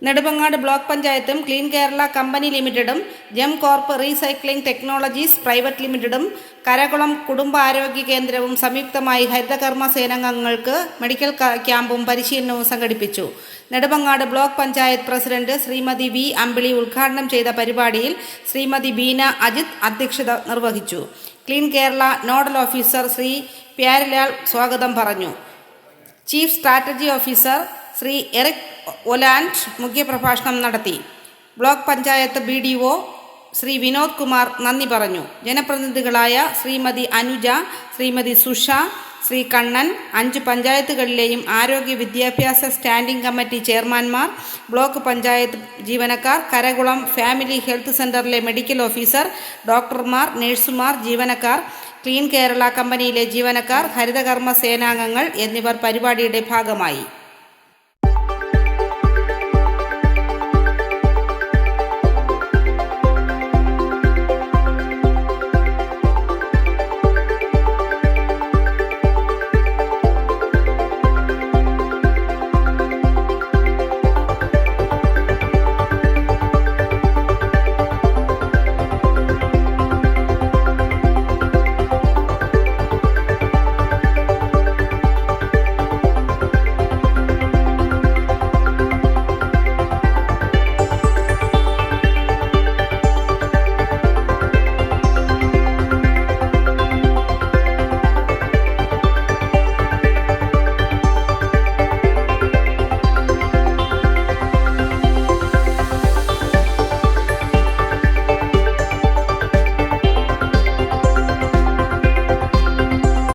Nedumangad block പഞ്ചായത്തും clean Kerala company ലിമിറ്റഡും Gem Corp recycling technologies private ലിമിറ്റഡും കരകുളം കുടുംബാരോഗ്യ കേന്ദ്രവും സംയുക്തമായി ഹരിതകർമ്മ സേനാംഗങ്ങൾക്ക് മെഡിക്കൽ ക്യാമ്പും പരിശീലനവും സംഘടിപ്പിച്ചു. Nedumangad block panchayat president Srimathi V Ambili ഉദ്ഘാടനം ചെയ്ത പരിപാടിയിൽ ശ്രീമതി ബീന അജിത് അധ്യക്ഷത നിർവഹിച്ചു. Clean Kerala nodal officer Sri Pyarilal സ്വാഗതം പറഞ്ഞു. Chief strategy officer Sri Eric Oland മുഖ്യപ്രഭാഷണം നടത്തി. ബ്ലോക്ക് പഞ്ചായത്ത് BDO ശ്രീ വിനോദ് കുമാർ നന്ദി പറഞ്ഞു. ജനപ്രതിനിധികളായ ശ്രീമതി അനുജ, ശ്രീമതി സുഷ, ശ്രീ കണ്ണൻ, 5 പഞ്ചായത്തുകളിലെയും ആരോഗ്യ വിദ്യാഭ്യാസ സ്റ്റാൻഡിംഗ് കമ്മിറ്റി ചെയർമാൻമാർ, ബ്ലോക്ക് പഞ്ചായത്ത് ജീവനക്കാർ, കരകുളം ഫാമിലി ഹെൽത്ത് സെൻ്ററിലെ മെഡിക്കൽ ഓഫീസർ, ഡോക്ടർമാർ, നഴ്സുമാർ, ജീവനക്കാർ, ക്ലീൻ കേരള കമ്പനിയിലെ ജീവനക്കാർ, ഹരിതകർമ്മ സേനാംഗങ്ങൾ എന്നിവർ പരിപാടിയുടെ ഭാഗമായി.